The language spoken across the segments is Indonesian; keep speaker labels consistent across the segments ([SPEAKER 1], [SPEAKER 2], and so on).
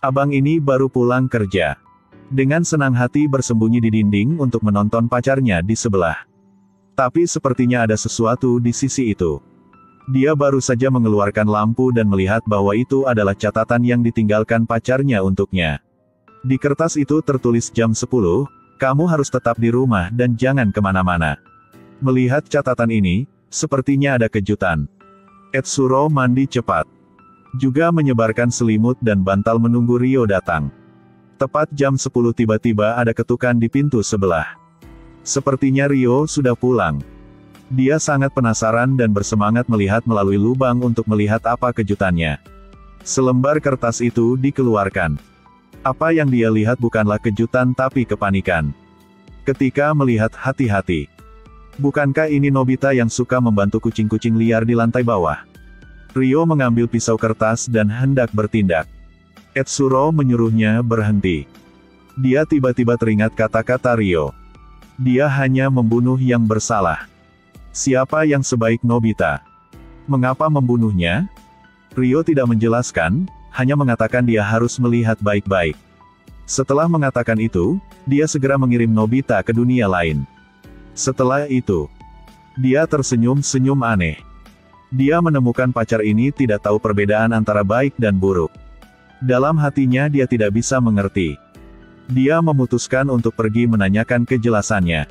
[SPEAKER 1] Abang ini baru pulang kerja. Dengan senang hati bersembunyi di dinding untuk menonton pacarnya di sebelah. Tapi sepertinya ada sesuatu di sisi itu. Dia baru saja mengeluarkan lampu dan melihat bahwa itu adalah catatan yang ditinggalkan pacarnya untuknya. Di kertas itu tertulis jam 10, kamu harus tetap di rumah dan jangan kemana-mana. Melihat catatan ini, sepertinya ada kejutan. Etsuro mandi cepat. Juga menyebarkan selimut dan bantal menunggu Ryo datang. Tepat jam 10 tiba-tiba ada ketukan di pintu sebelah. Sepertinya Ryo sudah pulang. Dia sangat penasaran dan bersemangat melihat melalui lubang untuk melihat apa kejutannya. Selembar kertas itu dikeluarkan. Apa yang dia lihat bukanlah kejutan tapi kepanikan. Ketika melihat hati-hati. Bukankah ini Nobita yang suka membantu kucing-kucing liar di lantai bawah? Ryo mengambil pisau kertas dan hendak bertindak. Etsuro menyuruhnya berhenti. Dia tiba-tiba teringat kata-kata Ryo. Dia hanya membunuh yang bersalah. Siapa yang sebaik Nobita? Mengapa membunuhnya? Ryo tidak menjelaskan, hanya mengatakan dia harus melihat baik-baik. Setelah mengatakan itu, dia segera mengirim Nobita ke dunia lain. Setelah itu, dia tersenyum-senyum aneh. Dia menemukan pacar ini tidak tahu perbedaan antara baik dan buruk. Dalam hatinya dia tidak bisa mengerti. Dia memutuskan untuk pergi menanyakan kejelasannya.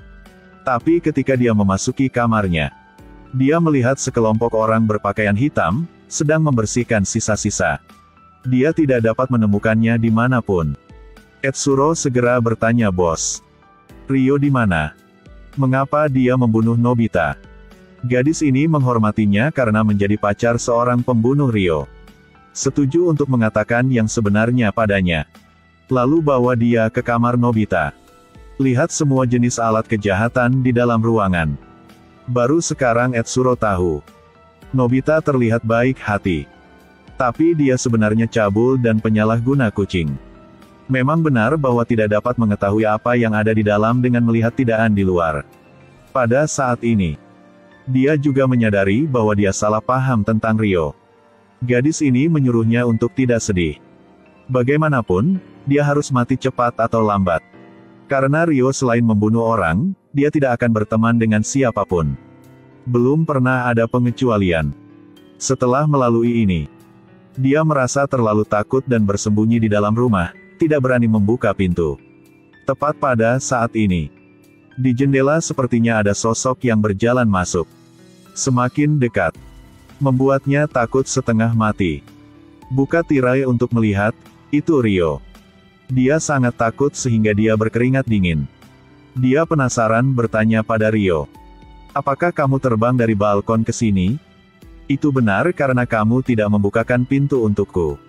[SPEAKER 1] Tapi ketika dia memasuki kamarnya, dia melihat sekelompok orang berpakaian hitam, sedang membersihkan sisa-sisa. Dia tidak dapat menemukannya dimanapun. Etsuro segera bertanya, "Bos, Ryo di mana? Mengapa dia membunuh Nobita?" Gadis ini menghormatinya karena menjadi pacar seorang pembunuh Ryo. Setuju untuk mengatakan yang sebenarnya padanya. Lalu bawa dia ke kamar Nobita. Lihat semua jenis alat kejahatan di dalam ruangan. Baru sekarang Etsuro tahu. Nobita terlihat baik hati. Tapi dia sebenarnya cabul dan penyalahguna kucing. Memang benar bahwa tidak dapat mengetahui apa yang ada di dalam dengan melihat tidaan di luar. Pada saat ini, dia juga menyadari bahwa dia salah paham tentang Ryo. Gadis ini menyuruhnya untuk tidak sedih. Bagaimanapun, dia harus mati cepat atau lambat. Karena Ryo selain membunuh orang, dia tidak akan berteman dengan siapapun. Belum pernah ada pengecualian. Setelah melalui ini, dia merasa terlalu takut dan bersembunyi di dalam rumah, tidak berani membuka pintu. Tepat pada saat ini, di jendela sepertinya ada sosok yang berjalan masuk. Semakin dekat, membuatnya takut setengah mati. Buka tirai untuk melihat, itu Ryo. Dia sangat takut sehingga dia berkeringat dingin. Dia penasaran bertanya pada Ryo. Apakah kamu terbang dari balkon ke sini? Itu benar karena kamu tidak membukakan pintu untukku.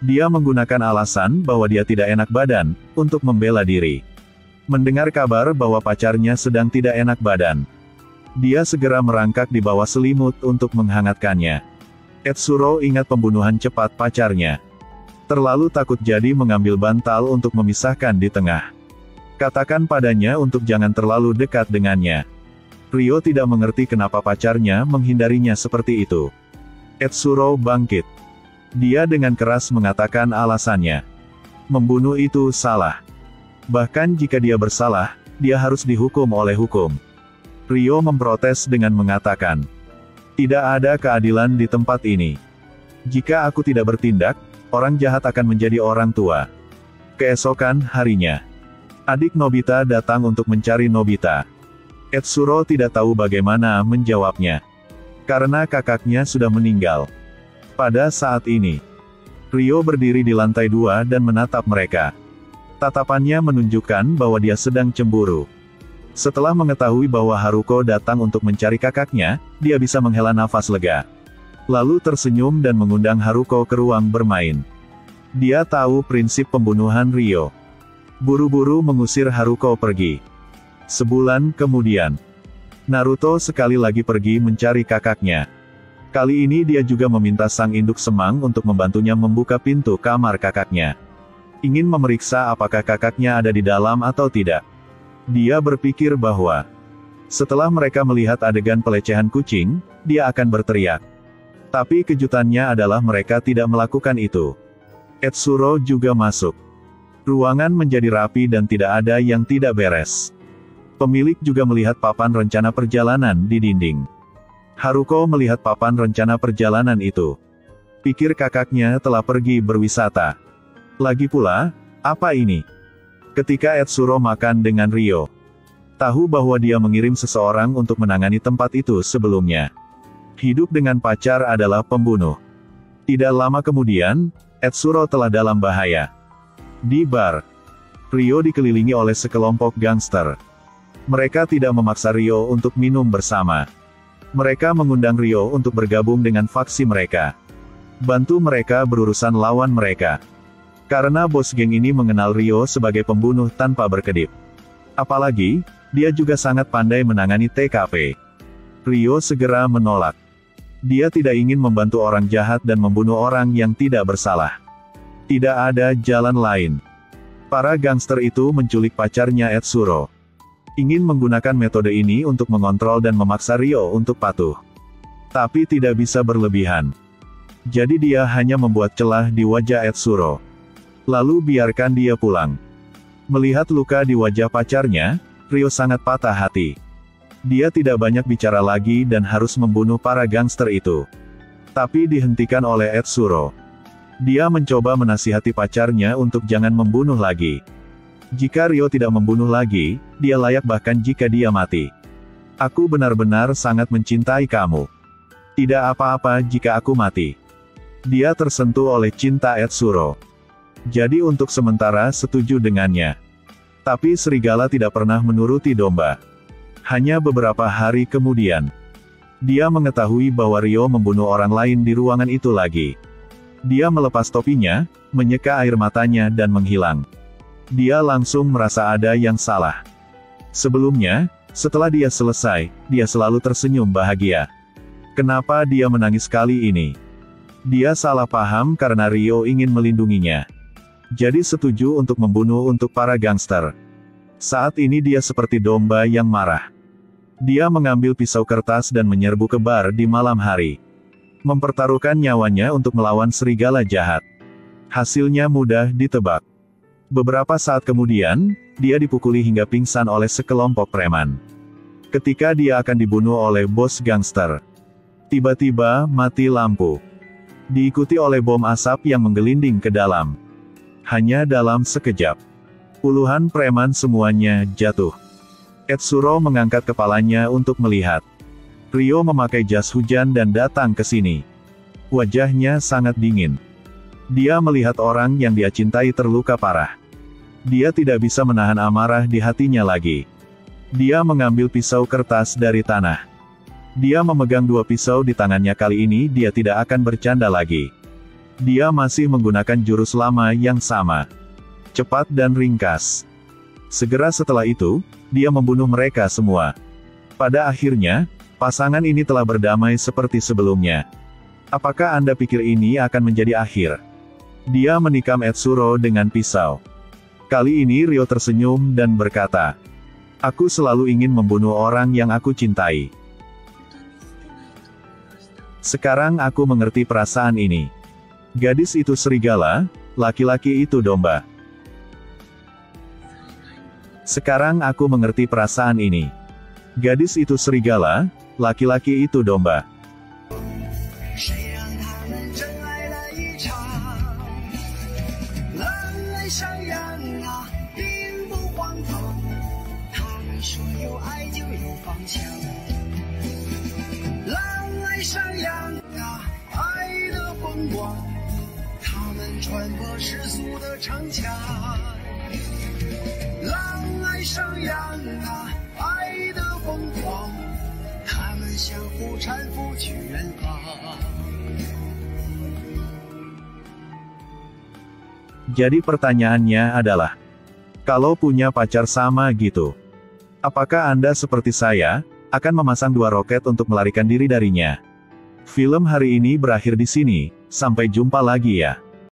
[SPEAKER 1] Dia menggunakan alasan bahwa dia tidak enak badan, untuk membela diri. Mendengar kabar bahwa pacarnya sedang tidak enak badan, dia segera merangkak di bawah selimut untuk menghangatkannya. Etsuro ingat pembunuhan cepat pacarnya. Terlalu takut jadi mengambil bantal untuk memisahkan di tengah. Katakan padanya untuk jangan terlalu dekat dengannya. Ryo tidak mengerti kenapa pacarnya menghindarinya seperti itu. Etsuro bangkit. Dia dengan keras mengatakan alasannya. Membunuh itu salah. Bahkan jika dia bersalah, dia harus dihukum oleh hukum. Ryo memprotes dengan mengatakan, "Tidak ada keadilan di tempat ini. Jika aku tidak bertindak, orang jahat akan menjadi orang tua." Keesokan harinya, adik Nobita datang untuk mencari Nobita. Etsuro tidak tahu bagaimana menjawabnya. Karena kakaknya sudah meninggal. Pada saat ini, Ryo berdiri di lantai 2 dan menatap mereka. Tatapannya menunjukkan bahwa dia sedang cemburu. Setelah mengetahui bahwa Haruko datang untuk mencari kakaknya, dia bisa menghela nafas lega. Lalu tersenyum dan mengundang Haruko ke ruang bermain. Dia tahu prinsip pembunuhan Ryo. Buru-buru mengusir Haruko pergi. Sebulan kemudian, Naruto sekali lagi pergi mencari kakaknya. Kali ini dia juga meminta sang induk semang untuk membantunya membuka pintu kamar kakaknya. Ingin memeriksa apakah kakaknya ada di dalam atau tidak. Dia berpikir bahwa, setelah mereka melihat adegan pelecehan kucing, dia akan berteriak. Tapi kejutannya adalah mereka tidak melakukan itu. Etsuro juga masuk. Ruangan menjadi rapi dan tidak ada yang tidak beres. Pemilik juga melihat papan rencana perjalanan di dinding. Haruko melihat papan rencana perjalanan itu. Pikir kakaknya telah pergi berwisata. Lagi pula, apa ini? Ketika Etsuro makan dengan Ryo, tahu bahwa dia mengirim seseorang untuk menangani tempat itu sebelumnya. Hidup dengan pacar adalah pembunuh. Tidak lama kemudian, Etsuro telah dalam bahaya. Di bar, Ryo dikelilingi oleh sekelompok gangster. Mereka tidak memaksa Ryo untuk minum bersama. Mereka mengundang Ryo untuk bergabung dengan faksi mereka. Bantu mereka berurusan lawan mereka. Karena bos geng ini mengenal Ryo sebagai pembunuh tanpa berkedip. Apalagi, dia juga sangat pandai menangani TKP. Ryo segera menolak. Dia tidak ingin membantu orang jahat dan membunuh orang yang tidak bersalah. Tidak ada jalan lain. Para gangster itu menculik pacarnya Etsuro. Ingin menggunakan metode ini untuk mengontrol dan memaksa Ryo untuk patuh. Tapi tidak bisa berlebihan. Jadi dia hanya membuat celah di wajah Etsuro. Lalu biarkan dia pulang. Melihat luka di wajah pacarnya, Ryo sangat patah hati. Dia tidak banyak bicara lagi dan harus membunuh para gangster itu. Tapi dihentikan oleh Etsuro. Dia mencoba menasihati pacarnya untuk jangan membunuh lagi. Jika Ryo tidak membunuh lagi, dia layak bahkan jika dia mati. Aku benar-benar sangat mencintai kamu. Tidak apa-apa jika aku mati. Dia tersentuh oleh cinta Etsuro. Jadi untuk sementara setuju dengannya. Tapi serigala tidak pernah menuruti domba. Hanya beberapa hari kemudian, dia mengetahui bahwa Ryo membunuh orang lain di ruangan itu lagi. Dia melepas topinya, menyeka air matanya dan menghilang. Dia langsung merasa ada yang salah. Sebelumnya, setelah dia selesai, dia selalu tersenyum bahagia. Kenapa dia menangis kali ini? Dia salah paham karena Ryo ingin melindunginya. Jadi setuju untuk membunuh untuk para gangster. Saat ini dia seperti domba yang marah. Dia mengambil pisau kertas dan menyerbu ke bar di malam hari. Mempertaruhkan nyawanya untuk melawan serigala jahat. Hasilnya mudah ditebak. Beberapa saat kemudian, dia dipukuli hingga pingsan oleh sekelompok preman. Ketika dia akan dibunuh oleh bos gangster, tiba-tiba mati lampu. Diikuti oleh bom asap yang menggelinding ke dalam. Hanya dalam sekejap, puluhan preman semuanya jatuh. Etsuro mengangkat kepalanya untuk melihat. Ryo memakai jas hujan dan datang ke sini. Wajahnya sangat dingin. Dia melihat orang yang dia cintai terluka parah. Dia tidak bisa menahan amarah di hatinya lagi. Dia mengambil pisau kertas dari tanah. Dia memegang dua pisau di tangannya. Kali ini dia tidak akan bercanda lagi. Dia masih menggunakan jurus lama yang sama. Cepat dan ringkas. Segera setelah itu, dia membunuh mereka semua. Pada akhirnya, pasangan ini telah berdamai seperti sebelumnya. Apakah Anda pikir ini akan menjadi akhir? Dia menikam Etsuro dengan pisau. Kali ini Ryo tersenyum dan berkata, "Aku selalu ingin membunuh orang yang aku cintai. Sekarang aku mengerti perasaan ini. Gadis itu serigala, laki-laki itu domba. Sekarang aku mengerti perasaan ini. Gadis itu serigala, laki-laki itu domba." Jadi pertanyaannya adalah, kalau punya pacar sama gitu, apakah Anda seperti saya, akan memasang dua roket untuk melarikan diri darinya? Film hari ini berakhir di sini, sampai jumpa lagi ya.